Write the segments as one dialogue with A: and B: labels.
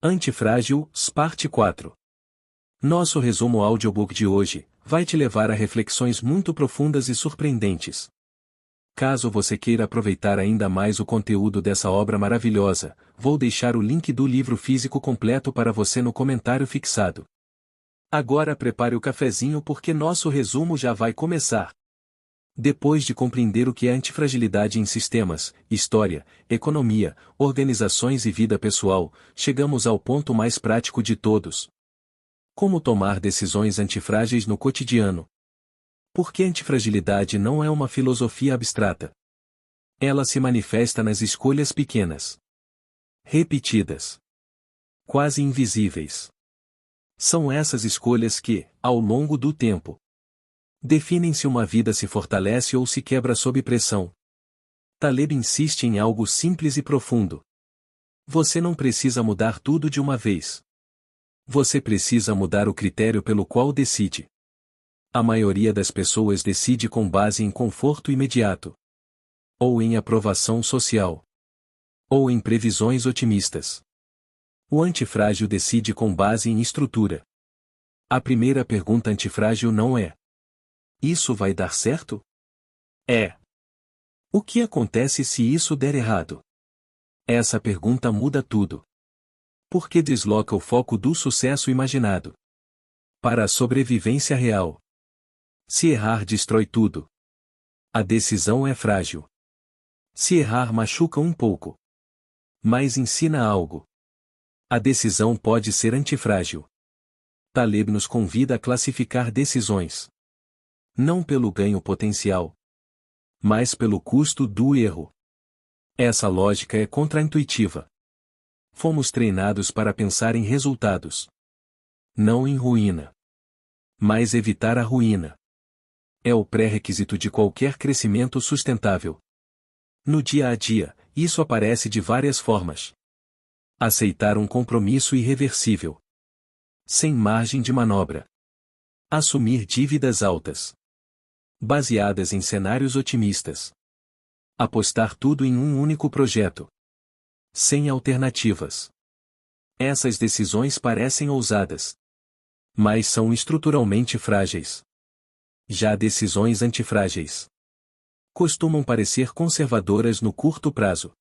A: Antifrágil, Parte 4. Nosso resumo audiobook de hoje vai te levar a reflexões muito profundas e surpreendentes. Caso você queira aproveitar ainda mais o conteúdo dessa obra maravilhosa, vou deixar o link do livro físico completo para você no comentário fixado. Agora prepare o cafezinho porque nosso resumo já vai começar. Depois de compreender o que é antifragilidade em sistemas, história, economia, organizações e vida pessoal, chegamos ao ponto mais prático de todos. Como tomar decisões antifrágeis no cotidiano? Porque antifragilidade não é uma filosofia abstrata. Ela se manifesta nas escolhas pequenas, repetidas, quase invisíveis. São essas escolhas que, ao longo do tempo, definem se uma vida se fortalece ou se quebra sob pressão. Taleb insiste em algo simples e profundo. Você não precisa mudar tudo de uma vez. Você precisa mudar o critério pelo qual decide. A maioria das pessoas decide com base em conforto imediato, ou em aprovação social, ou em previsões otimistas. O antifrágil decide com base em estrutura. A primeira pergunta antifrágil não é: isso vai dar certo? É: o que acontece se isso der errado? Essa pergunta muda tudo. Porque desloca o foco do sucesso imaginado para a sobrevivência real. Se errar destrói tudo. A decisão é frágil. Se errar machuca um pouco, mas ensina algo. A decisão pode ser antifrágil. Taleb nos convida a classificar decisões não pelo ganho potencial, mas pelo custo do erro. Essa lógica é contraintuitiva. Fomos treinados para pensar em resultados, não em ruína. Mas evitar a ruína é o pré-requisito de qualquer crescimento sustentável. No dia a dia, isso aparece de várias formas. Aceitar um compromisso irreversível, sem margem de manobra. Assumir dívidas altas, baseadas em cenários otimistas. Apostar tudo em um único projeto, sem alternativas. Essas decisões parecem ousadas, mas são estruturalmente frágeis. Já decisões antifrágeis costumam parecer conservadoras no curto prazo,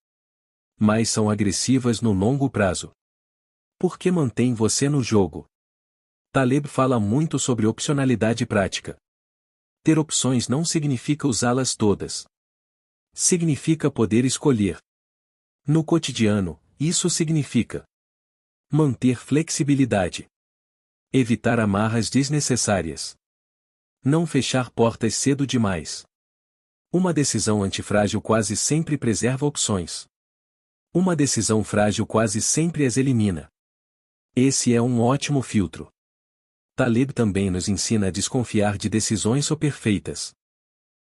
A: mas são agressivas no longo prazo. Porque mantém você no jogo. Taleb fala muito sobre opcionalidade prática. Ter opções não significa usá-las todas. Significa poder escolher. No cotidiano, isso significa manter flexibilidade, evitar amarras desnecessárias, não fechar portas cedo demais. Uma decisão antifrágil quase sempre preserva opções. Uma decisão frágil quase sempre as elimina. Esse é um ótimo filtro. Taleb também nos ensina a desconfiar de decisões perfeitas.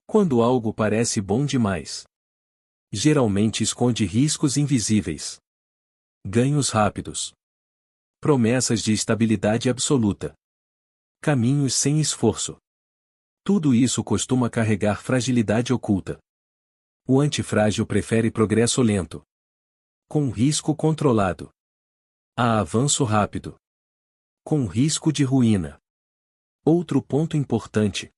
A: Quando algo parece bom demais, geralmente esconde riscos invisíveis, ganhos rápidos, promessas de estabilidade absoluta, caminhos sem esforço. Tudo isso costuma carregar fragilidade oculta. O antifrágil prefere progresso lento, com risco controlado, a avanço rápido, com risco de ruína. Outro ponto importante: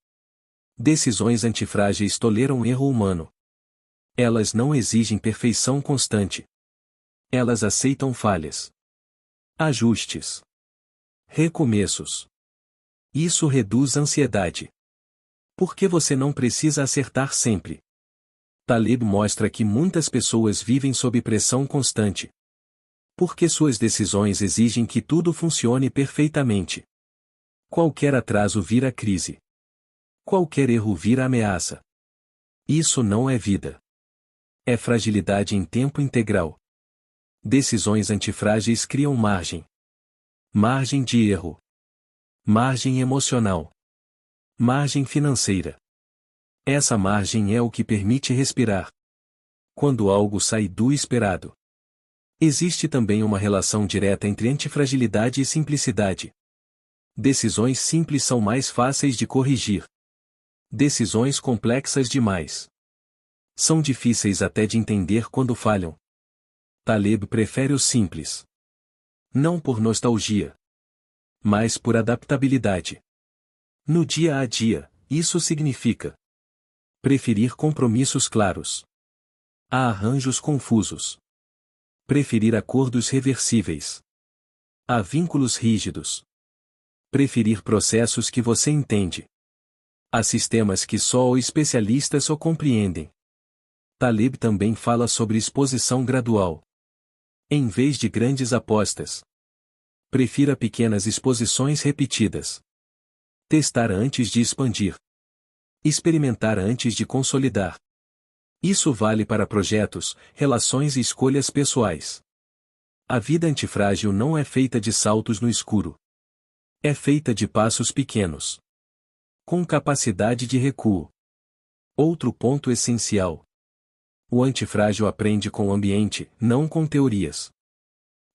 A: decisões antifrágeis toleram erro humano. Elas não exigem perfeição constante. Elas aceitam falhas, ajustes, recomeços. Isso reduz a ansiedade. Porque você não precisa acertar sempre. Taleb mostra que muitas pessoas vivem sob pressão constante. Porque suas decisões exigem que tudo funcione perfeitamente. Qualquer atraso vira crise. Qualquer erro vira ameaça. Isso não é vida. É fragilidade em tempo integral. Decisões antifrágeis criam margem. Margem de erro. Margem emocional. Margem financeira. Essa margem é o que permite respirar quando algo sai do esperado. Existe também uma relação direta entre antifragilidade e simplicidade. Decisões simples são mais fáceis de corrigir. Decisões complexas demais são difíceis até de entender quando falham. Taleb prefere o simples. Não por nostalgia, mas por adaptabilidade. No dia a dia, isso significa preferir compromissos claros a arranjos confusos. Preferir acordos reversíveis a vínculos rígidos. Preferir processos que você entende a sistemas que só os especialistas o compreendem. Taleb também fala sobre exposição gradual. Em vez de grandes apostas, prefira pequenas exposições repetidas. Testar antes de expandir. Experimentar antes de consolidar. Isso vale para projetos, relações e escolhas pessoais. A vida antifrágil não é feita de saltos no escuro. É feita de passos pequenos, com capacidade de recuo. Outro ponto essencial. O antifrágil aprende com o ambiente, não com teorias.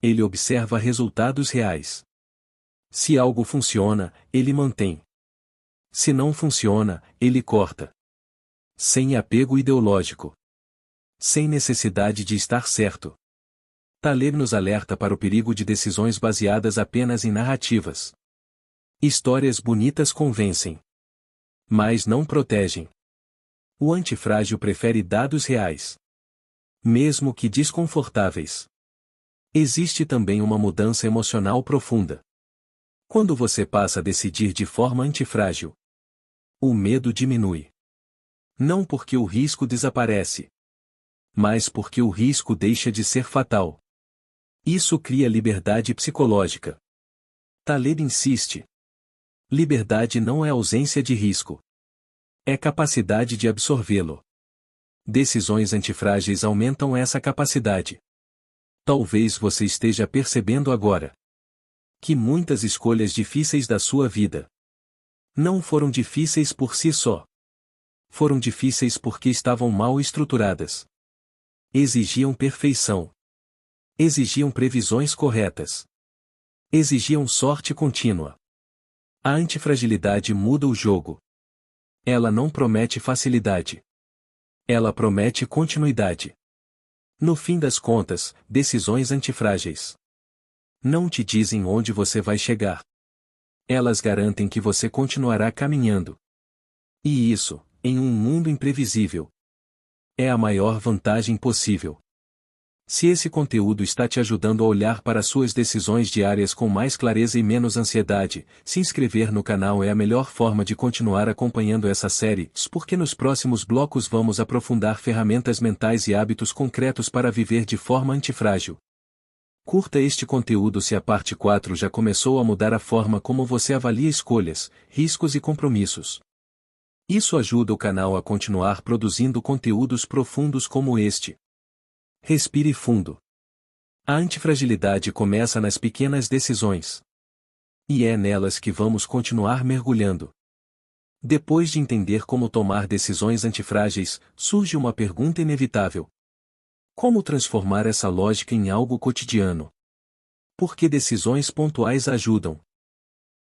A: Ele observa resultados reais. Se algo funciona, ele mantém. Se não funciona, ele corta. Sem apego ideológico. Sem necessidade de estar certo. Taleb nos alerta para o perigo de decisões baseadas apenas em narrativas. Histórias bonitas convencem, mas não protegem. O antifrágil prefere dados reais, mesmo que desconfortáveis. Existe também uma mudança emocional profunda. Quando você passa a decidir de forma antifrágil, o medo diminui. Não porque o risco desaparece, mas porque o risco deixa de ser fatal. Isso cria liberdade psicológica. Taleb insiste. Liberdade não é ausência de risco. É capacidade de absorvê-lo. Decisões antifrágeis aumentam essa capacidade. Talvez você esteja percebendo agora que muitas escolhas difíceis da sua vida não foram difíceis por si só. Foram difíceis porque estavam mal estruturadas. Exigiam perfeição. Exigiam previsões corretas. Exigiam sorte contínua. A antifragilidade muda o jogo. Ela não promete facilidade. Ela promete continuidade. No fim das contas, decisões antifrágeis não te dizem onde você vai chegar. Elas garantem que você continuará caminhando. E isso, em um mundo imprevisível, é a maior vantagem possível. Se esse conteúdo está te ajudando a olhar para suas decisões diárias com mais clareza e menos ansiedade, se inscrever no canal é a melhor forma de continuar acompanhando essa série, porque nos próximos blocos vamos aprofundar ferramentas mentais e hábitos concretos para viver de forma antifrágil. Curta este conteúdo se a parte 4 já começou a mudar a forma como você avalia escolhas, riscos e compromissos. Isso ajuda o canal a continuar produzindo conteúdos profundos como este. Respire fundo. A antifragilidade começa nas pequenas decisões. E é nelas que vamos continuar mergulhando. Depois de entender como tomar decisões antifrágeis, surge uma pergunta inevitável. Como transformar essa lógica em algo cotidiano? Porque decisões pontuais ajudam.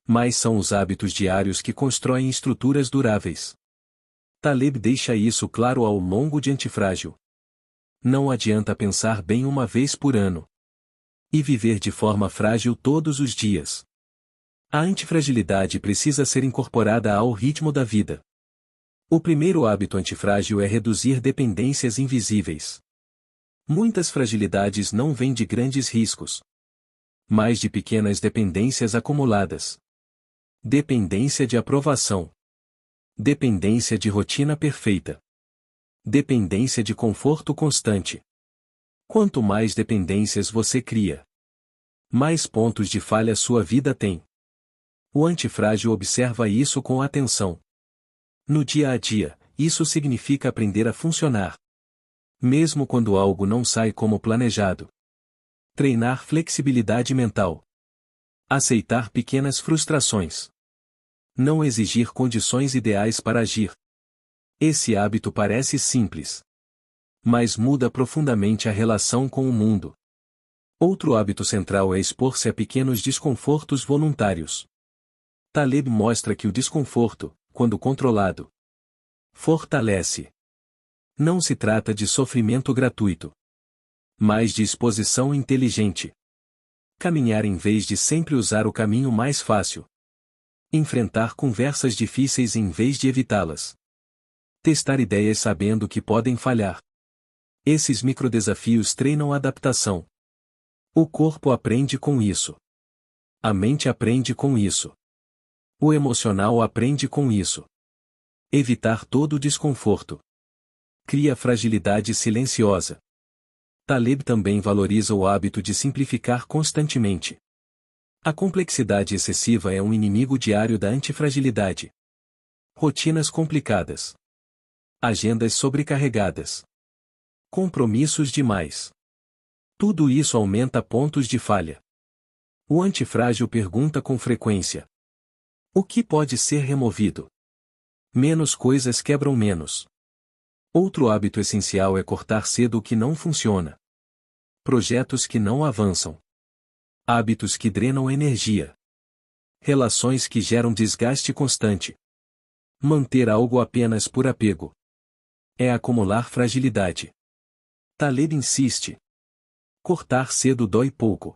A: Mas são os hábitos diários que constroem estruturas duráveis. Taleb deixa isso claro ao longo de Antifrágil. Não adianta pensar bem uma vez por ano e viver de forma frágil todos os dias. A antifragilidade precisa ser incorporada ao ritmo da vida. O primeiro hábito antifrágil é reduzir dependências invisíveis. Muitas fragilidades não vêm de grandes riscos, mas de pequenas dependências acumuladas. Dependência de aprovação. Dependência de rotina perfeita. Dependência de conforto constante. Quanto mais dependências você cria, mais pontos de falha sua vida tem. O antifrágil observa isso com atenção. No dia a dia, isso significa aprender a funcionar, mesmo quando algo não sai como planejado. Treinar flexibilidade mental. Aceitar pequenas frustrações. Não exigir condições ideais para agir. Esse hábito parece simples, mas muda profundamente a relação com o mundo. Outro hábito central é expor-se a pequenos desconfortos voluntários. Taleb mostra que o desconforto, quando controlado, fortalece. Não se trata de sofrimento gratuito, mas de exposição inteligente. Caminhar em vez de sempre usar o caminho mais fácil. Enfrentar conversas difíceis em vez de evitá-las. Testar ideias sabendo que podem falhar. Esses microdesafios treinam a adaptação. O corpo aprende com isso. A mente aprende com isso. O emocional aprende com isso. Evitar todo o desconforto. Cria fragilidade silenciosa. Taleb também valoriza o hábito de simplificar constantemente. A complexidade excessiva é um inimigo diário da antifragilidade. Rotinas complicadas. Agendas sobrecarregadas. Compromissos demais. Tudo isso aumenta pontos de falha. O antifrágil pergunta com frequência: o que pode ser removido? Menos coisas quebram menos. Outro hábito essencial é cortar cedo o que não funciona. Projetos que não avançam. Hábitos que drenam energia. Relações que geram desgaste constante. Manter algo apenas por apego é acumular fragilidade. Taleb insiste. Cortar cedo dói pouco.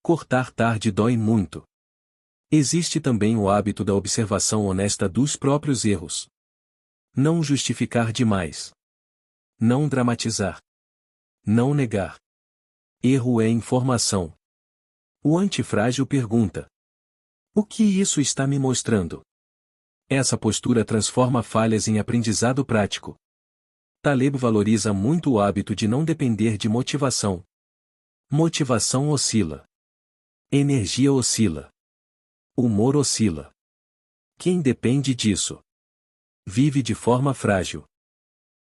A: Cortar tarde dói muito. Existe também o hábito da observação honesta dos próprios erros. Não justificar demais. Não dramatizar. Não negar. Erro é informação. O antifrágil pergunta: o que isso está me mostrando? Essa postura transforma falhas em aprendizado prático. Taleb valoriza muito o hábito de não depender de motivação. Motivação oscila. Energia oscila. Humor oscila. Quem depende disso vive de forma frágil.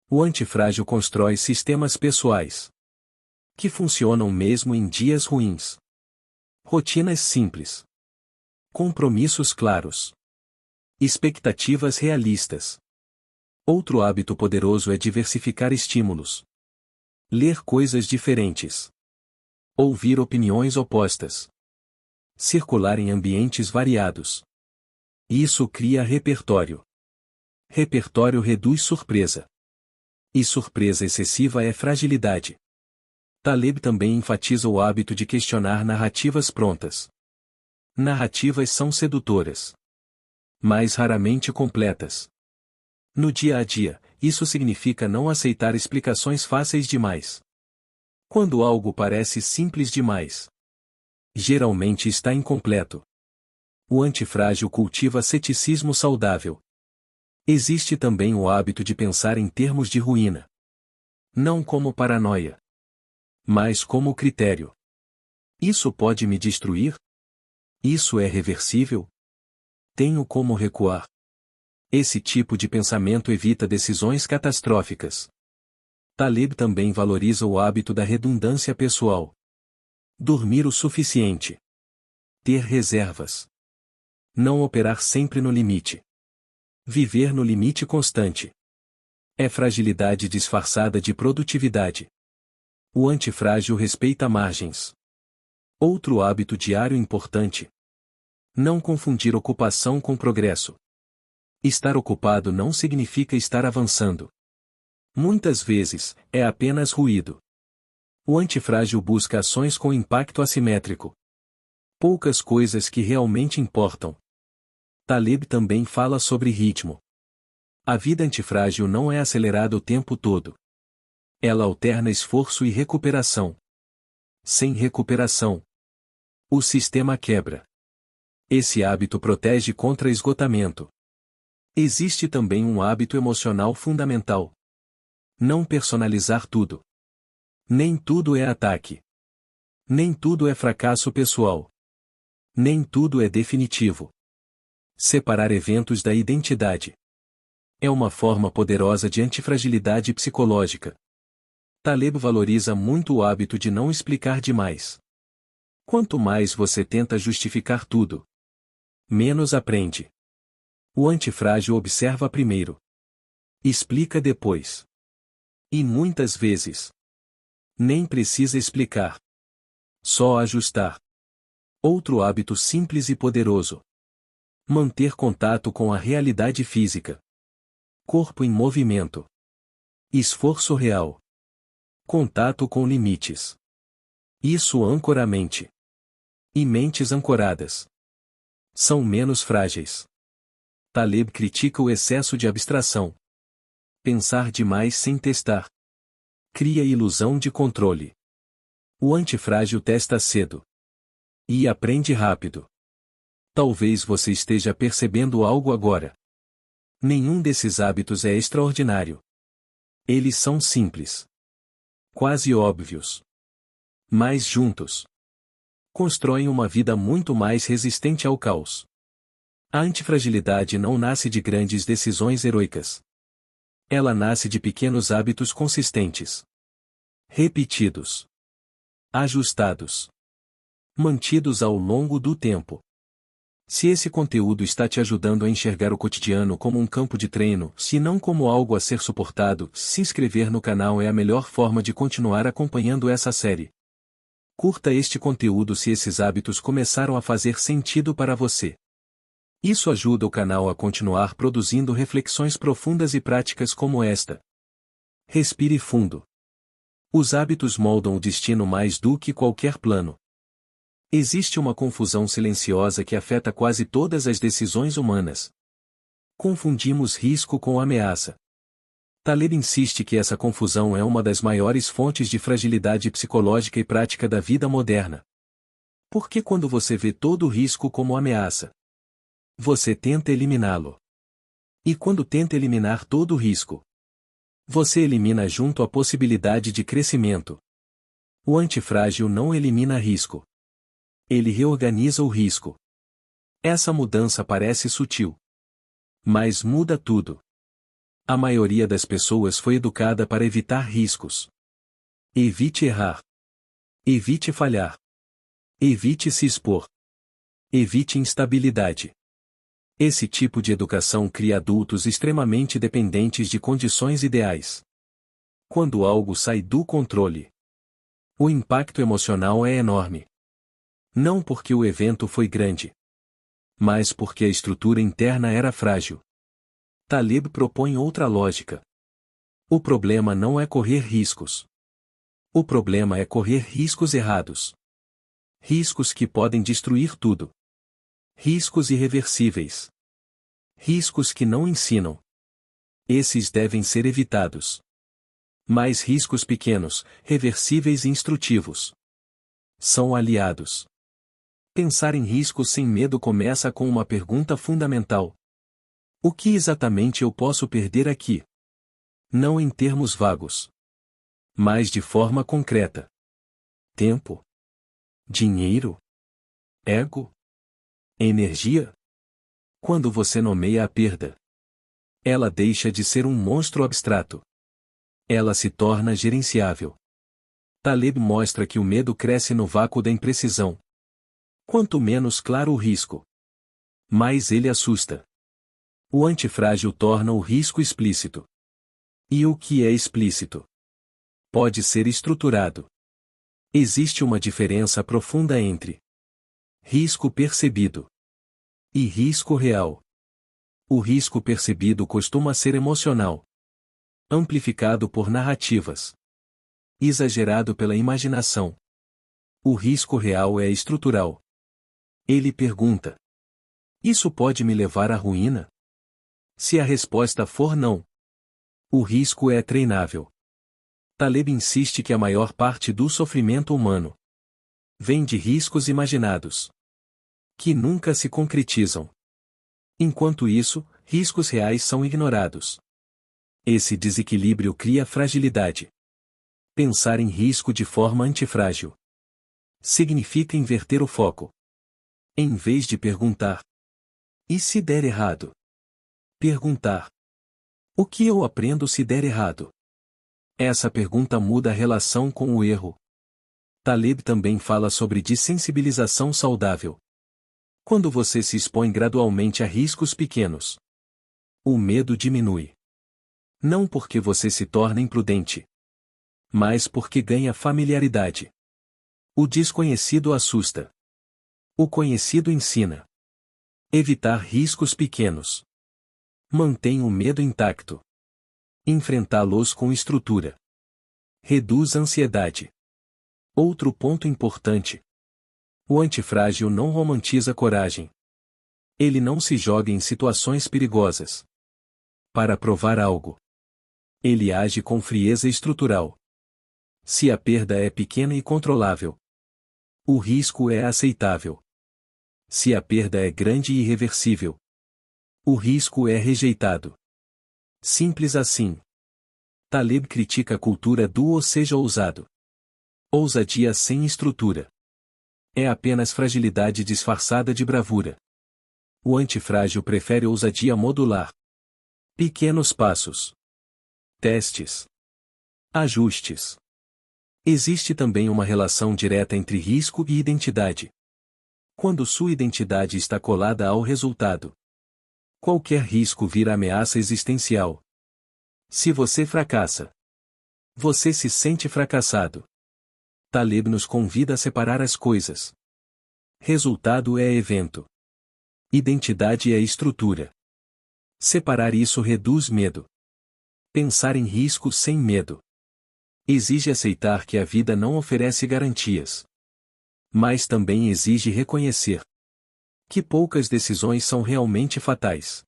A: O antifrágil constrói sistemas pessoais que funcionam mesmo em dias ruins. Rotinas simples. Compromissos claros. Expectativas realistas. Outro hábito poderoso é diversificar estímulos. Ler coisas diferentes. Ouvir opiniões opostas. Circular em ambientes variados. Isso cria repertório. Repertório reduz surpresa. E surpresa excessiva é fragilidade. Taleb também enfatiza o hábito de questionar narrativas prontas. Narrativas são sedutoras, mas raramente completas. No dia a dia, isso significa não aceitar explicações fáceis demais. Quando algo parece simples demais, geralmente está incompleto. O antifrágil cultiva ceticismo saudável. Existe também o hábito de pensar em termos de ruína. Não como paranoia, mas como critério. Isso pode me destruir? Isso é reversível? Tenho como recuar? Esse tipo de pensamento evita decisões catastróficas. Taleb também valoriza o hábito da redundância pessoal. Dormir o suficiente. Ter reservas. Não operar sempre no limite. Viver no limite constante. É fragilidade disfarçada de produtividade. O antifrágil respeita margens. Outro hábito diário importante. Não confundir ocupação com progresso. Estar ocupado não significa estar avançando. Muitas vezes, é apenas ruído. O antifrágil busca ações com impacto assimétrico. Poucas coisas que realmente importam. Taleb também fala sobre ritmo. A vida antifrágil não é acelerada o tempo todo. Ela alterna esforço e recuperação. Sem recuperação, o sistema quebra. Esse hábito protege contra esgotamento. Existe também um hábito emocional fundamental. Não personalizar tudo. Nem tudo é ataque. Nem tudo é fracasso pessoal. Nem tudo é definitivo. Separar eventos da identidade é uma forma poderosa de antifragilidade psicológica. Taleb valoriza muito o hábito de não explicar demais. Quanto mais você tenta justificar tudo, menos aprende. O antifrágil observa primeiro. Explica depois. E muitas vezes, nem precisa explicar. Só ajustar. Outro hábito simples e poderoso. Manter contato com a realidade física. Corpo em movimento. Esforço real. Contato com limites. Isso âncora a mente. E mentes ancoradas são menos frágeis. Taleb critica o excesso de abstração. Pensar demais sem testar cria ilusão de controle. O antifrágil testa cedo e aprende rápido. Talvez você esteja percebendo algo agora. Nenhum desses hábitos é extraordinário. Eles são simples, quase óbvios. Mas juntos, constroem uma vida muito mais resistente ao caos. A antifragilidade não nasce de grandes decisões heroicas. Ela nasce de pequenos hábitos consistentes, repetidos, ajustados, mantidos ao longo do tempo. Se esse conteúdo está te ajudando a enxergar o cotidiano como um campo de treino, se não como algo a ser suportado, se inscrever no canal é a melhor forma de continuar acompanhando essa série. Curta este conteúdo se esses hábitos começaram a fazer sentido para você. Isso ajuda o canal a continuar produzindo reflexões profundas e práticas como esta. Respire fundo. Os hábitos moldam o destino mais do que qualquer plano. Existe uma confusão silenciosa que afeta quase todas as decisões humanas. Confundimos risco com ameaça. Taleb insiste que essa confusão é uma das maiores fontes de fragilidade psicológica e prática da vida moderna. Porque quando você vê todo o risco como ameaça, você tenta eliminá-lo. E quando tenta eliminar todo o risco, você elimina junto a possibilidade de crescimento. O antifrágil não elimina risco. Ele reorganiza o risco. Essa mudança parece sutil, mas muda tudo. A maioria das pessoas foi educada para evitar riscos. Evite errar. Evite falhar. Evite se expor. Evite instabilidade. Esse tipo de educação cria adultos extremamente dependentes de condições ideais. Quando algo sai do controle, o impacto emocional é enorme. Não porque o evento foi grande, mas porque a estrutura interna era frágil. Taleb propõe outra lógica. O problema não é correr riscos. O problema é correr riscos errados. Riscos que podem destruir tudo. Riscos irreversíveis. Riscos que não ensinam. Esses devem ser evitados. Mas riscos pequenos, reversíveis e instrutivos são aliados. Pensar em riscos sem medo começa com uma pergunta fundamental. O que exatamente eu posso perder aqui? Não em termos vagos, mas de forma concreta. Tempo? Dinheiro? Ego? Energia? Quando você nomeia a perda, ela deixa de ser um monstro abstrato. Ela se torna gerenciável. Taleb mostra que o medo cresce no vácuo da imprecisão. Quanto menos claro o risco, mais ele assusta. O antifrágil torna o risco explícito. E o que é explícito pode ser estruturado. Existe uma diferença profunda entre risco percebido e risco real. O risco percebido costuma ser emocional, amplificado por narrativas, exagerado pela imaginação. O risco real é estrutural. Ele pergunta: isso pode me levar à ruína? Se a resposta for não, o risco é treinável. Taleb insiste que a maior parte do sofrimento humano vem de riscos imaginados, que nunca se concretizam. Enquanto isso, riscos reais são ignorados. Esse desequilíbrio cria fragilidade. Pensar em risco de forma antifrágil significa inverter o foco. Em vez de perguntar: e se der errado? Perguntar: o que eu aprendo se der errado? Essa pergunta muda a relação com o erro. Taleb também fala sobre dessensibilização saudável. Quando você se expõe gradualmente a riscos pequenos, o medo diminui. Não porque você se torna imprudente, mas porque ganha familiaridade. O desconhecido assusta. O conhecido ensina. Evitar riscos pequenos mantém o medo intacto. Enfrentá-los com estrutura reduz a ansiedade. Outro ponto importante: O antifrágil não romantiza coragem. Ele não se joga em situações perigosas para provar algo. Ele age com frieza estrutural. Se a perda é pequena e controlável, o risco é aceitável. Se a perda é grande e irreversível, o risco é rejeitado. Simples assim. Taleb critica a cultura do ou seja ousado. Ousadia sem estrutura é apenas fragilidade disfarçada de bravura. O antifrágil prefere ousadia modular. Pequenos passos. Testes. Ajustes. Existe também uma relação direta entre risco e identidade. Quando sua identidade está colada ao resultado, qualquer risco vira ameaça existencial. Se você fracassa, você se sente fracassado. Taleb nos convida a separar as coisas. Resultado é evento. Identidade é estrutura. Separar isso reduz medo. Pensar em risco sem medo exige aceitar que a vida não oferece garantias. Mas também exige reconhecer que poucas decisões são realmente fatais.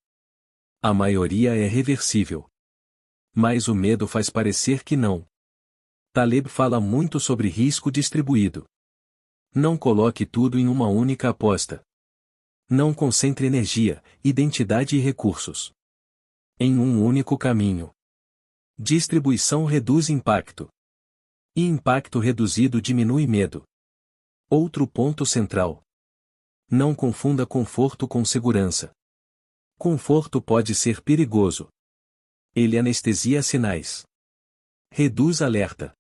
A: A maioria é reversível. Mas o medo faz parecer que não. Taleb fala muito sobre risco distribuído. Não coloque tudo em uma única aposta. Não concentre energia, identidade e recursos em um único caminho. Distribuição reduz impacto. E impacto reduzido diminui medo. Outro ponto central. Não confunda conforto com segurança. Conforto pode ser perigoso. Ele anestesia sinais. Reduz alerta.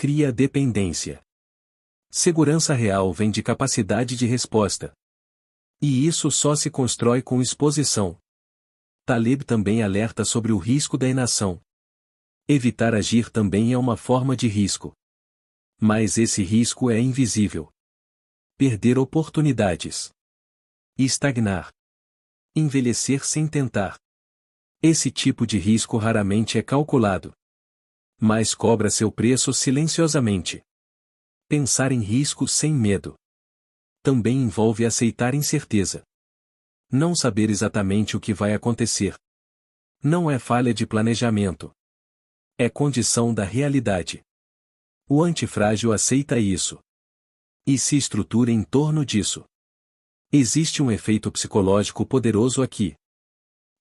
A: Cria dependência. Segurança real vem de capacidade de resposta. E isso só se constrói com exposição. Taleb também alerta sobre o risco da inação. Evitar agir também é uma forma de risco. Mas esse risco é invisível. Perder oportunidades. Estagnar. Envelhecer sem tentar. Esse tipo de risco raramente é calculado. Mas cobra seu preço silenciosamente. Pensar em risco sem medo também envolve aceitar incerteza. Não saber exatamente o que vai acontecer não é falha de planejamento. É condição da realidade. O antifrágil aceita isso e se estrutura em torno disso. Existe um efeito psicológico poderoso aqui.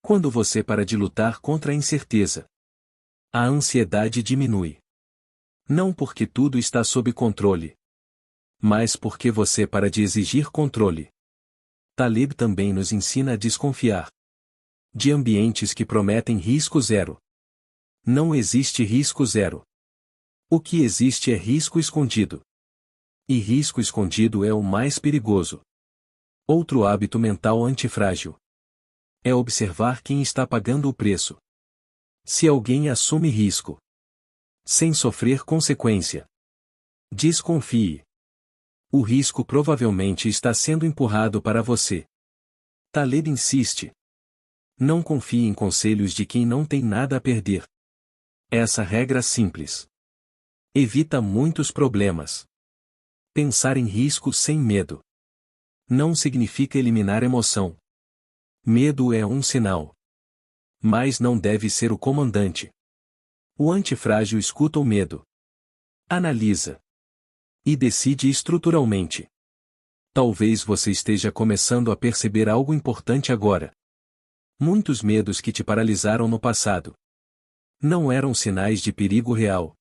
A: Quando você para de lutar contra a incerteza, a ansiedade diminui. Não porque tudo está sob controle, mas porque você para de exigir controle. Taleb também nos ensina a desconfiar de ambientes que prometem risco zero. Não existe risco zero. O que existe é risco escondido. E risco escondido é o mais perigoso. Outro hábito mental antifrágil é observar quem está pagando o preço. Se alguém assume risco sem sofrer consequência, desconfie. O risco provavelmente está sendo empurrado para você. Taleb insiste. Não confie em conselhos de quem não tem nada a perder. Essa regra simples evita muitos problemas. Pensar em risco sem medo não significa eliminar emoção. Medo é um sinal. Mas não deve ser o comandante. O antifrágil escuta o medo. Analisa. E decide estruturalmente. Talvez você esteja começando a perceber algo importante agora. Muitos medos que te paralisaram no passado não eram sinais de perigo real.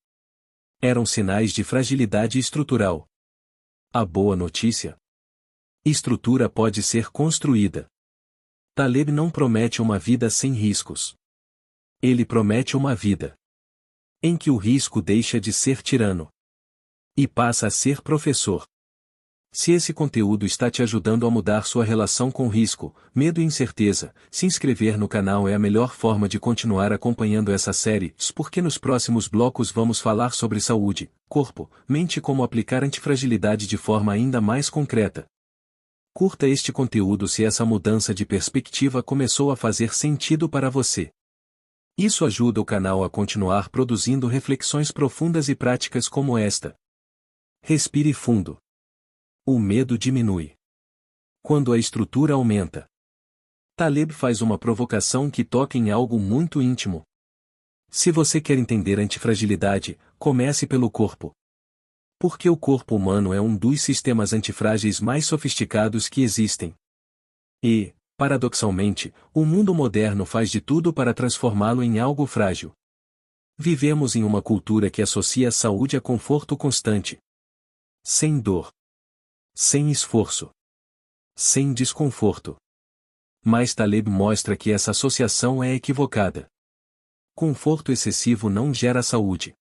A: Eram sinais de fragilidade estrutural. A boa notícia: estrutura pode ser construída. Taleb não promete uma vida sem riscos. Ele promete uma vida em que o risco deixa de ser tirano e passa a ser professor. Se esse conteúdo está te ajudando a mudar sua relação com risco, medo e incerteza, se inscrever no canal é a melhor forma de continuar acompanhando essa série, porque nos próximos blocos vamos falar sobre saúde, corpo, mente e como aplicar antifragilidade de forma ainda mais concreta. Curta este conteúdo se essa mudança de perspectiva começou a fazer sentido para você. Isso ajuda o canal a continuar produzindo reflexões profundas e práticas como esta. Respire fundo. O medo diminui quando a estrutura aumenta. Taleb faz uma provocação que toca em algo muito íntimo. Se você quer entender antifragilidade, comece pelo corpo. Porque o corpo humano é um dos sistemas antifrágeis mais sofisticados que existem. E, paradoxalmente, o mundo moderno faz de tudo para transformá-lo em algo frágil. Vivemos em uma cultura que associa a saúde a conforto constante. Sem dor. Sem esforço. Sem desconforto. Mas Taleb mostra que essa associação é equivocada. Conforto excessivo não gera saúde.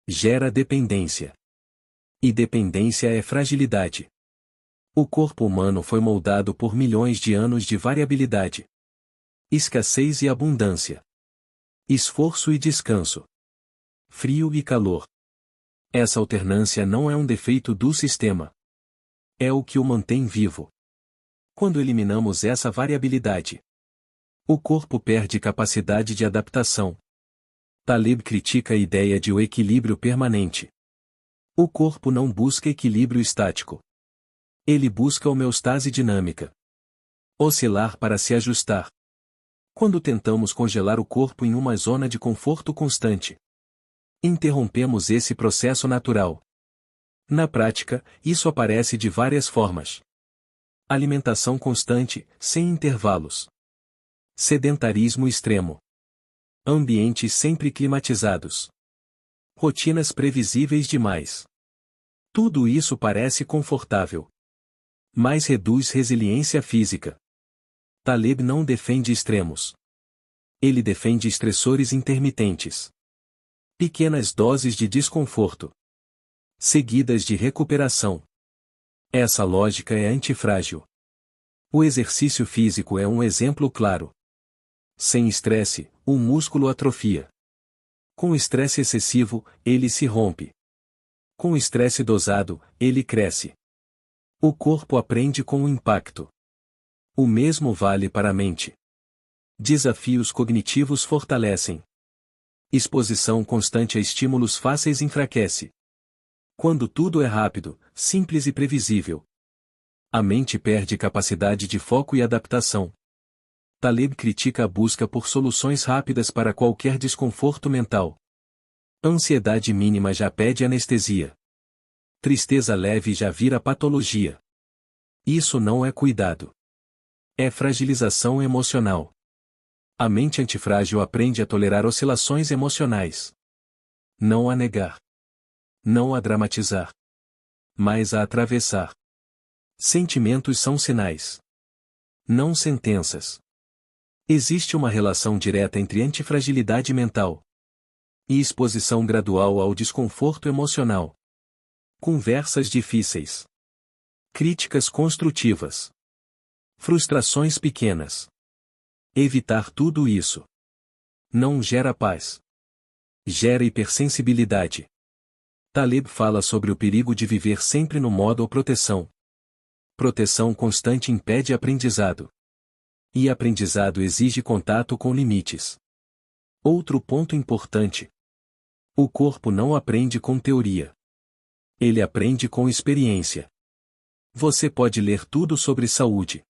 A: Gera dependência. E dependência é fragilidade. O corpo humano foi moldado por milhões de anos de variabilidade. Escassez e abundância. Esforço e descanso. Frio e calor. Essa alternância não é um defeito do sistema. É o que o mantém vivo. Quando eliminamos essa variabilidade, o corpo perde capacidade de adaptação. Taleb critica a ideia de o equilíbrio permanente. O corpo não busca equilíbrio estático. Ele busca homeostase dinâmica. Oscilar para se ajustar. Quando tentamos congelar o corpo em uma zona de conforto constante, interrompemos esse processo natural. Na prática, isso aparece de várias formas. Alimentação constante, sem intervalos. Sedentarismo extremo. Ambientes sempre climatizados. Rotinas previsíveis demais. Tudo isso parece confortável, mas reduz resiliência física. Taleb não defende extremos. Ele defende estressores intermitentes. Pequenas doses de desconforto, seguidas de recuperação. Essa lógica é antifrágil. O exercício físico é um exemplo claro. Sem estresse, o músculo atrofia. Com estresse excessivo, ele se rompe. Com estresse dosado, ele cresce. O corpo aprende com o impacto. O mesmo vale para a mente. Desafios cognitivos fortalecem. Exposição constante a estímulos fáceis enfraquece. Quando tudo é rápido, simples e previsível, a mente perde capacidade de foco e adaptação. Taleb critica a busca por soluções rápidas para qualquer desconforto mental. Ansiedade mínima já pede anestesia. Tristeza leve já vira patologia. Isso não é cuidado. É fragilização emocional. A mente antifrágil aprende a tolerar oscilações emocionais. Não a negar. Não a dramatizar. Mas a atravessar. Sentimentos são sinais. Não sentenças. Existe uma relação direta entre antifragilidade mental e exposição gradual ao desconforto emocional. Conversas difíceis. Críticas construtivas. Frustrações pequenas. Evitar tudo isso não gera paz. Gera hipersensibilidade. Taleb fala sobre o perigo de viver sempre no modo proteção. Proteção constante impede aprendizado. E aprendizado exige contato com limites. Outro ponto importante. O corpo não aprende com teoria. Ele aprende com experiência. Você pode ler tudo sobre saúde.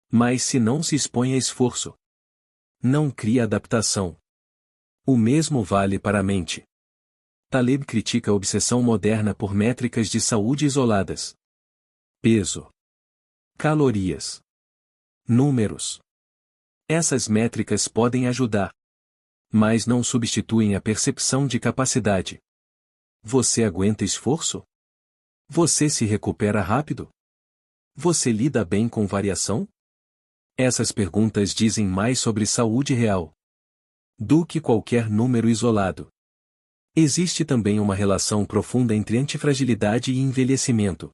A: Mas se não se expõe a esforço, não cria adaptação. O mesmo vale para a mente. Taleb critica a obsessão moderna por métricas de saúde isoladas. Peso. Calorias. Números. Essas métricas podem ajudar, mas não substituem a percepção de capacidade. Você aguenta esforço? Você se recupera rápido? Você lida bem com variação? Essas perguntas dizem mais sobre saúde real do que qualquer número isolado. Existe também uma relação profunda entre antifragilidade e envelhecimento.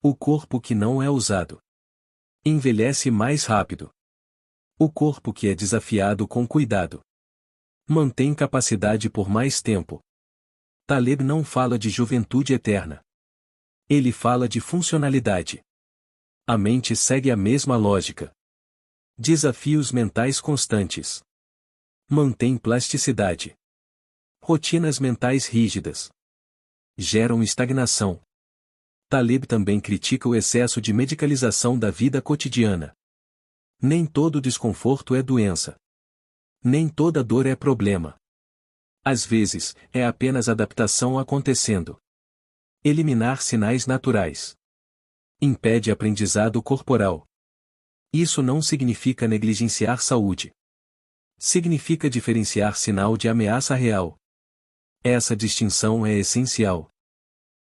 A: O corpo que não é usado envelhece mais rápido. O corpo que é desafiado com cuidado mantém capacidade por mais tempo. Taleb não fala de juventude eterna. Ele fala de funcionalidade. A mente segue a mesma lógica. Desafios mentais constantes. Mantém plasticidade. Rotinas mentais rígidas geram estagnação. Taleb também critica o excesso de medicalização da vida cotidiana. Nem todo desconforto é doença. Nem toda dor é problema. Às vezes, é apenas adaptação acontecendo. Eliminar sinais naturais. Impede aprendizado corporal. Isso não significa negligenciar saúde. Significa diferenciar sinal de ameaça real. Essa distinção é essencial.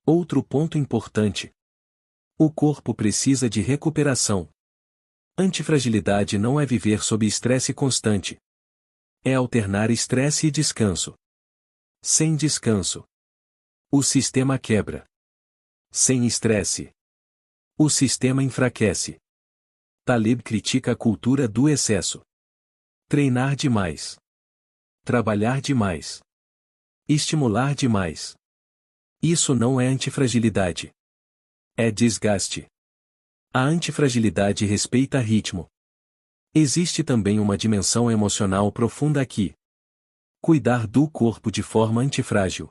A: Outro ponto importante. O corpo precisa de recuperação. Antifragilidade não é viver sob estresse constante. É alternar estresse e descanso. Sem descanso, o sistema quebra. Sem estresse, o sistema enfraquece. Taleb critica a cultura do excesso. Treinar demais. Trabalhar demais. Estimular demais. Isso não é antifragilidade. É desgaste. A antifragilidade respeita ritmo. Existe também uma dimensão emocional profunda aqui. Cuidar do corpo de forma antifrágil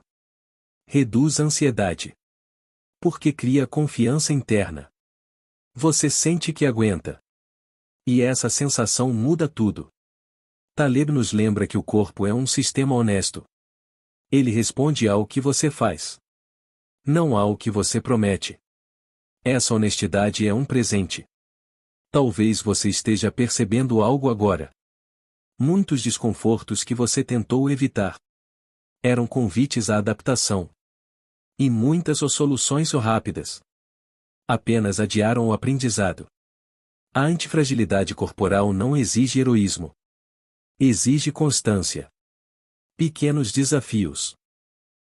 A: reduz a ansiedade. Porque cria confiança interna. Você sente que aguenta. E essa sensação muda tudo. Taleb nos lembra que o corpo é um sistema honesto. Ele responde ao que você faz. Não ao que você promete. Essa honestidade é um presente. Talvez você esteja percebendo algo agora. Muitos desconfortos que você tentou evitar eram convites à adaptação. E muitas soluções rápidas apenas adiaram o aprendizado. A antifragilidade corporal não exige heroísmo. Exige constância. Pequenos desafios.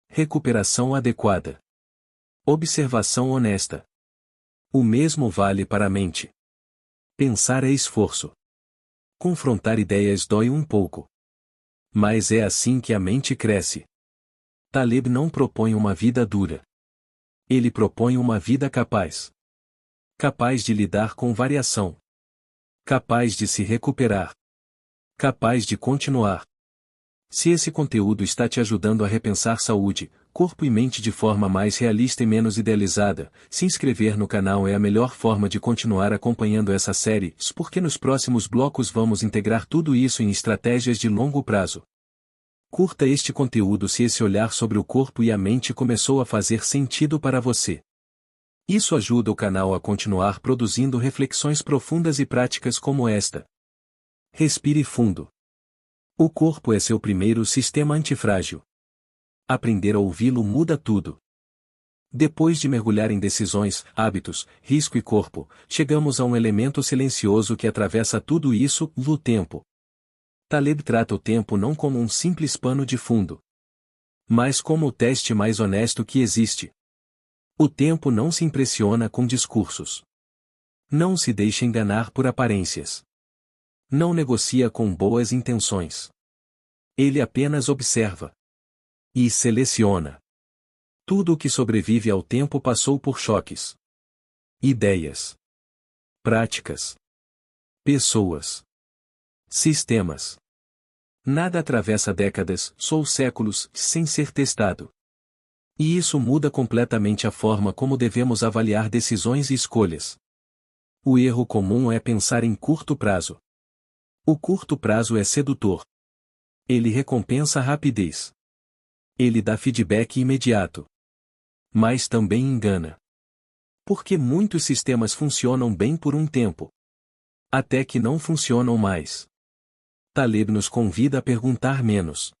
A: Recuperação adequada. Observação honesta. O mesmo vale para a mente. Pensar é esforço. Confrontar ideias dói um pouco. Mas é assim que a mente cresce. Taleb não propõe uma vida dura. Ele propõe uma vida capaz. Capaz de lidar com variação. Capaz de se recuperar. Capaz de continuar. Se esse conteúdo está te ajudando a repensar saúde, corpo e mente de forma mais realista e menos idealizada, se inscrever no canal é a melhor forma de continuar acompanhando essa série, porque nos próximos blocos vamos integrar tudo isso em estratégias de longo prazo. Curta este conteúdo se esse olhar sobre o corpo e a mente começou a fazer sentido para você. Isso ajuda o canal a continuar produzindo reflexões profundas e práticas como esta. Respire fundo. O corpo é seu primeiro sistema antifrágil. Aprender a ouvi-lo muda tudo. Depois de mergulhar em decisões, hábitos, risco e corpo, chegamos a um elemento silencioso que atravessa tudo isso, o tempo. Taleb trata o tempo não como um simples pano de fundo, mas como o teste mais honesto que existe. O tempo não se impressiona com discursos. Não se deixa enganar por aparências. Não negocia com boas intenções. Ele apenas observa. E seleciona. Tudo o que sobrevive ao tempo passou por choques. Ideias. Práticas. Pessoas. Sistemas. Nada atravessa décadas, ou séculos, sem ser testado. E isso muda completamente a forma como devemos avaliar decisões e escolhas. O erro comum é pensar em curto prazo. O curto prazo é sedutor. Ele recompensa a rapidez. Ele dá feedback imediato. Mas também engana. Porque muitos sistemas funcionam bem por um tempo. Até que não funcionam mais. Taleb nos convida a perguntar menos.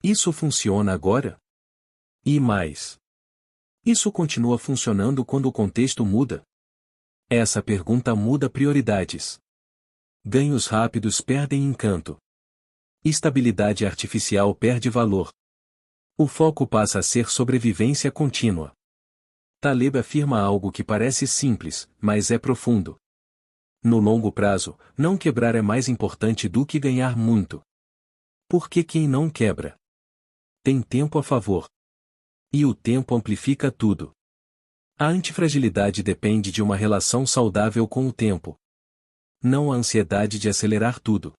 A: Isso funciona agora? E mais. Isso continua funcionando quando o contexto muda? Essa pergunta muda prioridades. Ganhos rápidos perdem encanto. Estabilidade artificial perde valor. O foco passa a ser sobrevivência contínua. Taleb afirma algo que parece simples, mas é profundo. No longo prazo, não quebrar é mais importante do que ganhar muito. Porque quem não quebra tem tempo a favor. E o tempo amplifica tudo. A antifragilidade depende de uma relação saudável com o tempo. Não a ansiedade de acelerar tudo.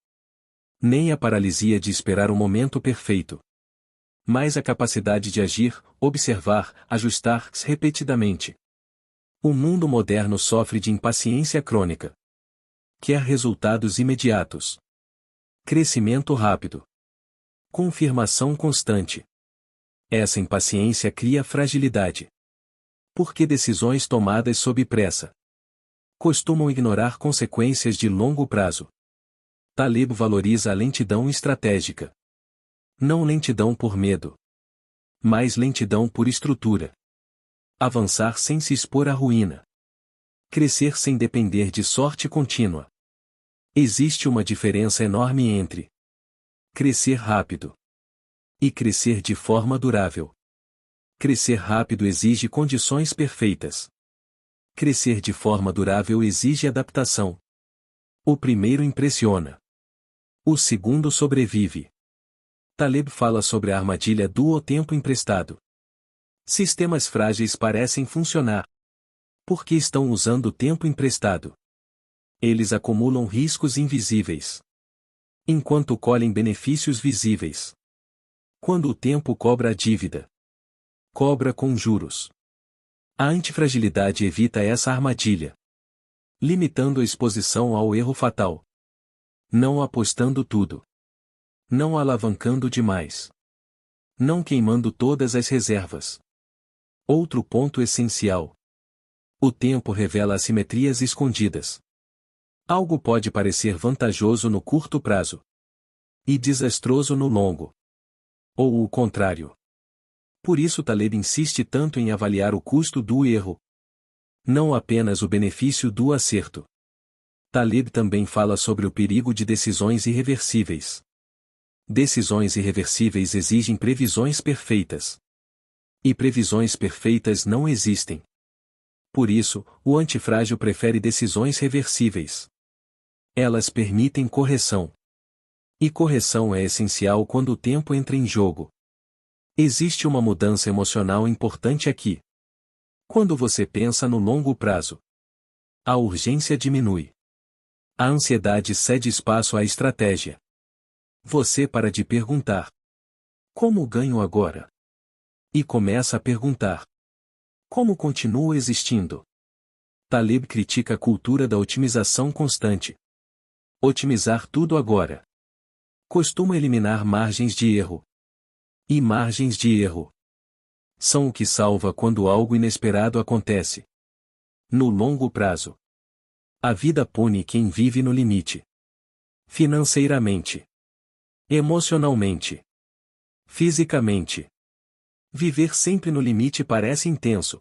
A: Nem a paralisia de esperar o momento perfeito. Mas a capacidade de agir, observar, ajustar-se repetidamente. O mundo moderno sofre de impaciência crônica. Quer resultados imediatos. Crescimento rápido. Confirmação constante. Essa impaciência cria fragilidade. Porque decisões tomadas sob pressa costumam ignorar consequências de longo prazo. Taleb valoriza a lentidão estratégica. Não lentidão por medo, mas lentidão por estrutura. Avançar sem se expor à ruína. Crescer sem depender de sorte contínua. Existe uma diferença enorme entre crescer rápido e crescer de forma durável. Crescer rápido exige condições perfeitas. Crescer de forma durável exige adaptação. O primeiro impressiona. O segundo sobrevive. Taleb fala sobre a armadilha do tempo emprestado. Sistemas frágeis parecem funcionar porque estão usando o tempo emprestado. Eles acumulam riscos invisíveis, enquanto colhem benefícios visíveis. Quando o tempo cobra a dívida, cobra com juros. A antifragilidade evita essa armadilha, limitando a exposição ao erro fatal. Não apostando tudo. Não alavancando demais. Não queimando todas as reservas. Outro ponto essencial. O tempo revela assimetrias escondidas. Algo pode parecer vantajoso no curto prazo e desastroso no longo. Ou o contrário. Por isso Taleb insiste tanto em avaliar o custo do erro, não apenas o benefício do acerto. Taleb também fala sobre o perigo de decisões irreversíveis. Decisões irreversíveis exigem previsões perfeitas. E previsões perfeitas não existem. Por isso, o antifrágil prefere decisões reversíveis. Elas permitem correção. E correção é essencial quando o tempo entra em jogo. Existe uma mudança emocional importante aqui. Quando você pensa no longo prazo, a urgência diminui. A ansiedade cede espaço à estratégia. Você para de perguntar: como ganho agora? E começa a perguntar: como continuo existindo? Taleb critica a cultura da otimização constante. Otimizar tudo agora costuma eliminar margens de erro. E margens de erro são o que salva quando algo inesperado acontece. No longo prazo, a vida pune quem vive no limite. Financeiramente, emocionalmente, fisicamente. Viver sempre no limite parece intenso,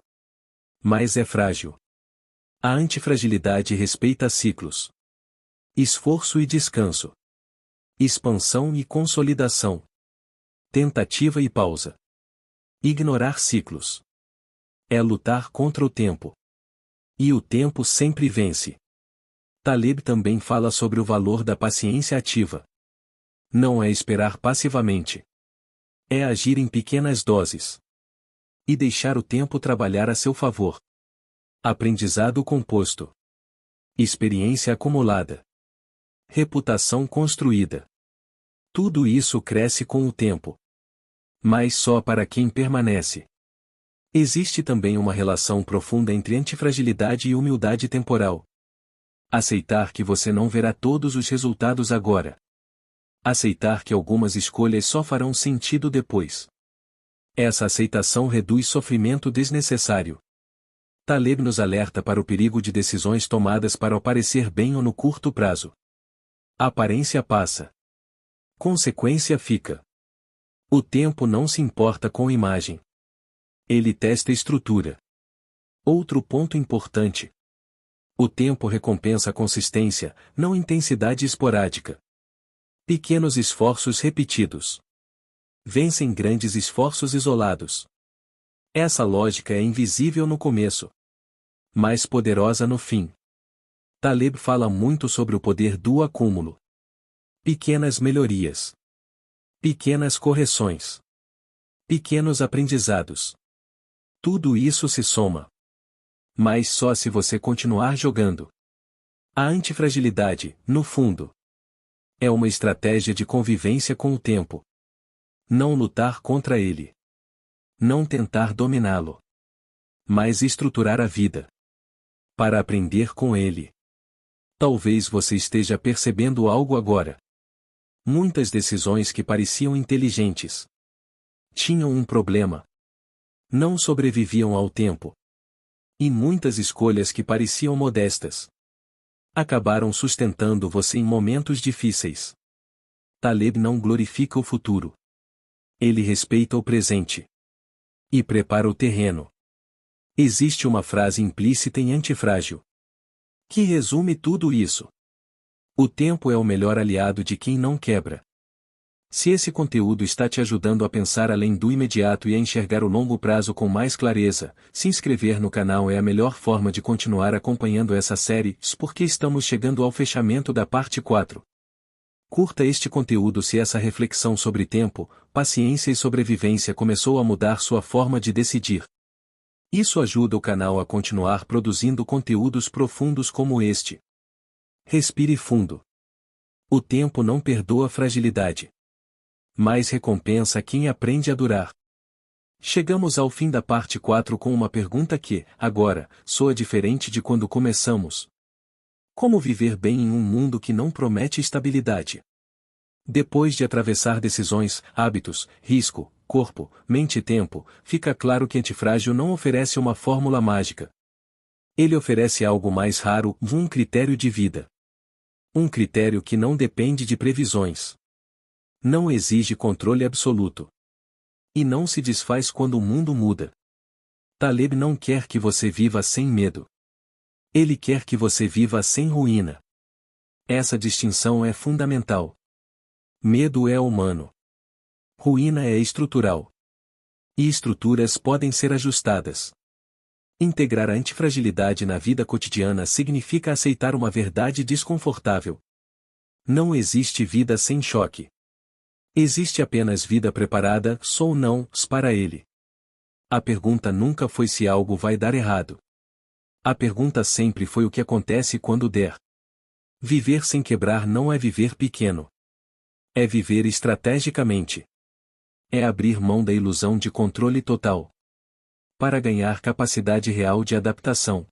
A: mas é frágil. A antifragilidade respeita ciclos. Esforço e descanso. Expansão e consolidação. Tentativa e pausa. Ignorar ciclos é lutar contra o tempo. E o tempo sempre vence. Taleb também fala sobre o valor da paciência ativa. Não é esperar passivamente. É agir em pequenas doses. E deixar o tempo trabalhar a seu favor. Aprendizado composto. Experiência acumulada. Reputação construída. Tudo isso cresce com o tempo. Mas só para quem permanece. Existe também uma relação profunda entre antifragilidade e humildade temporal. Aceitar que você não verá todos os resultados agora. Aceitar que algumas escolhas só farão sentido depois. Essa aceitação reduz sofrimento desnecessário. Taleb nos alerta para o perigo de decisões tomadas para o parecer bem ou no curto prazo. A aparência passa. Consequência fica. O tempo não se importa com imagem. Ele testa estrutura. Outro ponto importante. O tempo recompensa consistência, não intensidade esporádica. Pequenos esforços repetidos vencem grandes esforços isolados. Essa lógica é invisível no começo, mas poderosa no fim. Taleb fala muito sobre o poder do acúmulo. Pequenas melhorias. Pequenas correções. Pequenos aprendizados. Tudo isso se soma. Mas só se você continuar jogando. A antifragilidade, no fundo, é uma estratégia de convivência com o tempo. Não lutar contra ele. Não tentar dominá-lo. Mas estruturar a vida para aprender com ele. Talvez você esteja percebendo algo agora. Muitas decisões que pareciam inteligentes tinham um problema. Não sobreviviam ao tempo. E muitas escolhas que pareciam modestas acabaram sustentando você em momentos difíceis. Taleb não glorifica o futuro. Ele respeita o presente e prepara o terreno. Existe uma frase implícita em Antifrágil que resume tudo isso. O tempo é o melhor aliado de quem não quebra. Se esse conteúdo está te ajudando a pensar além do imediato e a enxergar o longo prazo com mais clareza, se inscrever no canal é a melhor forma de continuar acompanhando essa série, porque estamos chegando ao fechamento da parte 4. Curta este conteúdo se essa reflexão sobre tempo, paciência e sobrevivência começou a mudar sua forma de decidir. Isso ajuda o canal a continuar produzindo conteúdos profundos como este. Respire fundo. O tempo não perdoa fragilidade, mas recompensa quem aprende a durar. Chegamos ao fim da parte 4 com uma pergunta que, agora, soa diferente de quando começamos. Como viver bem em um mundo que não promete estabilidade? Depois de atravessar decisões, hábitos, risco, corpo, mente e tempo, fica claro que Antifrágil não oferece uma fórmula mágica. Ele oferece algo mais raro, um critério de vida. Um critério que não depende de previsões. Não exige controle absoluto. E não se desfaz quando o mundo muda. Taleb não quer que você viva sem medo. Ele quer que você viva sem ruína. Essa distinção é fundamental. Medo é humano. Ruína é estrutural. E estruturas podem ser ajustadas. Integrar a antifragilidade na vida cotidiana significa aceitar uma verdade desconfortável. Não existe vida sem choque. Existe apenas vida preparada, ou não, para ele. A pergunta nunca foi se algo vai dar errado. A pergunta sempre foi o que acontece quando der. Viver sem quebrar não é viver pequeno. É viver estrategicamente. É abrir mão da ilusão de controle total para ganhar capacidade real de adaptação.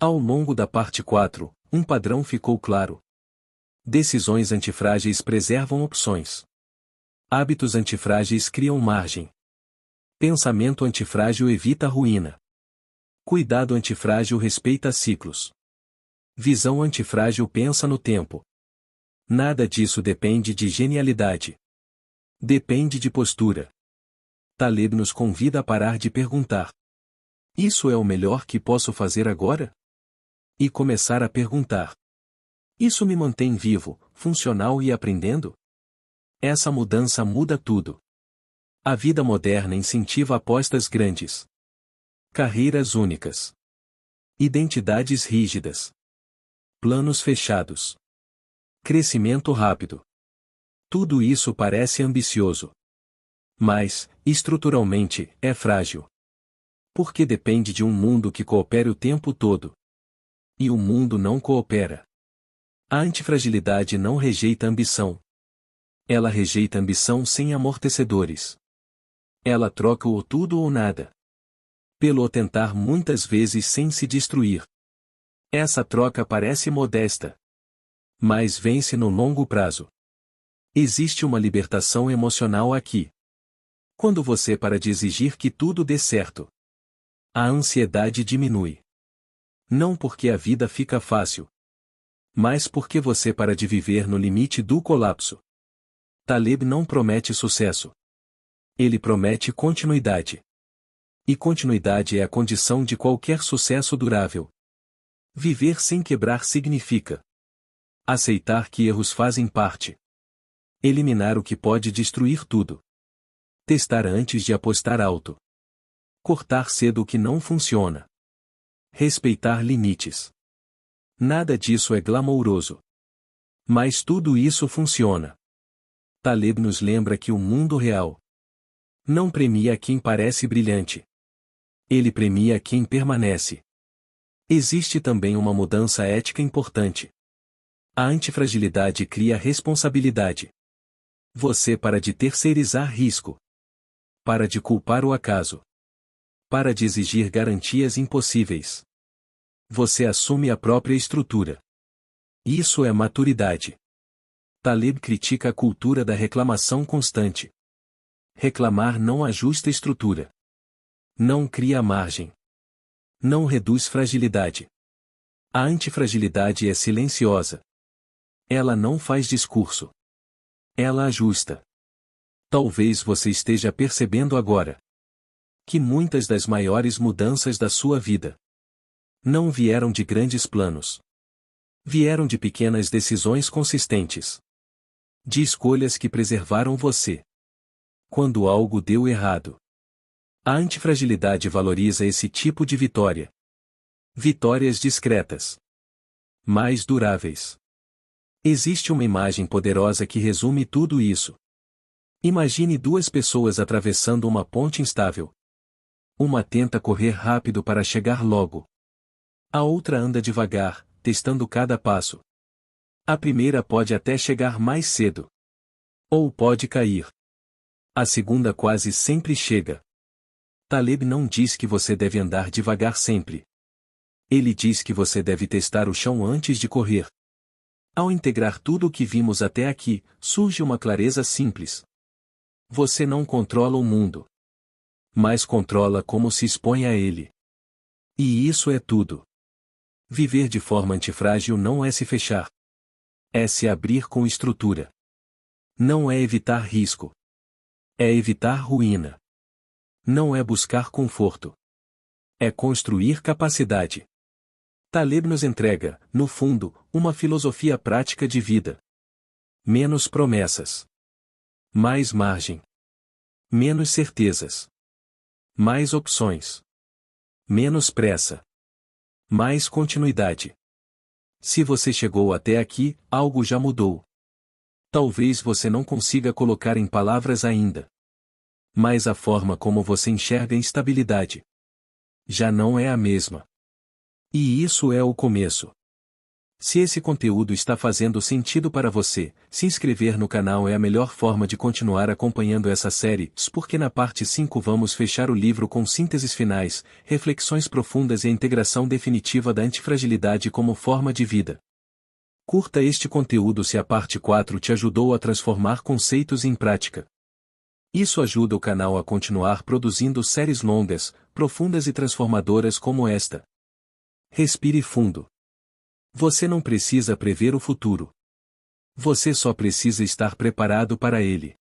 A: Ao longo da parte 4, um padrão ficou claro. Decisões antifrágeis preservam opções. Hábitos antifrágeis criam margem. Pensamento antifrágil evita a ruína. Cuidado antifrágil respeita ciclos. Visão antifrágil pensa no tempo. Nada disso depende de genialidade. Depende de postura. Taleb nos convida a parar de perguntar: isso é o melhor que posso fazer agora? E começar a perguntar: isso me mantém vivo, funcional e aprendendo? Essa mudança muda tudo. A vida moderna incentiva apostas grandes. Carreiras únicas. Identidades rígidas. Planos fechados. Crescimento rápido. Tudo isso parece ambicioso. Mas, estruturalmente, é frágil. Porque depende de um mundo que coopere o tempo todo. E o mundo não coopera. A antifragilidade não rejeita a ambição. Ela rejeita a ambição sem amortecedores. Ela troca o tudo ou nada pelo tentar muitas vezes sem se destruir. Essa troca parece modesta, mas vence no longo prazo. Existe uma libertação emocional aqui. Quando você para de exigir que tudo dê certo, a ansiedade diminui. Não porque a vida fica fácil, mas porque você para de viver no limite do colapso. Taleb não promete sucesso. Ele promete continuidade. E continuidade é a condição de qualquer sucesso durável. Viver sem quebrar significa aceitar que erros fazem parte. Eliminar o que pode destruir tudo. Testar antes de apostar alto. Cortar cedo o que não funciona. Respeitar limites. Nada disso é glamouroso. Mas tudo isso funciona. Taleb nos lembra que o mundo real não premia quem parece brilhante. Ele premia quem permanece. Existe também uma mudança ética importante. A antifragilidade cria responsabilidade. Você para de terceirizar risco. Para de culpar o acaso. Para de exigir garantias impossíveis. Você assume a própria estrutura. Isso é maturidade. Taleb critica a cultura da reclamação constante. Reclamar não ajusta estrutura. Não cria margem. Não reduz fragilidade. A antifragilidade é silenciosa. Ela não faz discurso. Ela ajusta. Talvez você esteja percebendo agora que muitas das maiores mudanças da sua vida não vieram de grandes planos. Vieram de pequenas decisões consistentes. De escolhas que preservaram você quando algo deu errado. A antifragilidade valoriza esse tipo de vitória. Vitórias discretas. Mais duráveis. Existe uma imagem poderosa que resume tudo isso. Imagine duas pessoas atravessando uma ponte instável. Uma tenta correr rápido para chegar logo. A outra anda devagar, testando cada passo. A primeira pode até chegar mais cedo. Ou pode cair. A segunda quase sempre chega. Taleb não diz que você deve andar devagar sempre. Ele diz que você deve testar o chão antes de correr. Ao integrar tudo o que vimos até aqui, surge uma clareza simples. Você não controla o mundo, mas controla como se expõe a ele. E isso é tudo. Viver de forma antifrágil não é se fechar. É se abrir com estrutura. Não é evitar risco. É evitar ruína. Não é buscar conforto. É construir capacidade. Taleb nos entrega, no fundo, uma filosofia prática de vida. Menos promessas. Mais margem. Menos certezas. Mais opções. Menos pressa. Mais continuidade. Se você chegou até aqui, algo já mudou. Talvez você não consiga colocar em palavras ainda. Mas a forma como você enxerga a instabilidade já não é a mesma. E isso é o começo. Se esse conteúdo está fazendo sentido para você, se inscrever no canal é a melhor forma de continuar acompanhando essa série, porque na parte 5 vamos fechar o livro com sínteses finais, reflexões profundas e a integração definitiva da antifragilidade como forma de vida. Curta este conteúdo se a parte 4 te ajudou a transformar conceitos em prática. Isso ajuda o canal a continuar produzindo séries longas, profundas e transformadoras como esta. Respire fundo. Você não precisa prever o futuro. Você só precisa estar preparado para ele.